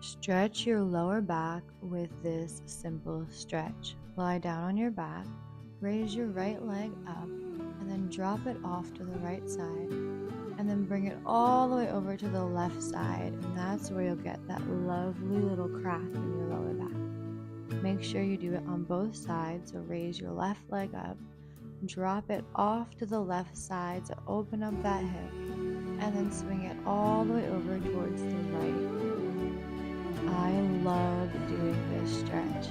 Stretch your lower back with this simple stretch. Lie down on your back, raise your right leg up, and then drop it off to the right side. And then bring it all the way over to the left side, and that's where you'll get that lovely little crack in your lower back. Make sure you do it on both sides, so raise your left leg up, drop it off to the left side, so open up that hip, and then swing it all the way over towards the right. I love doing this stretch.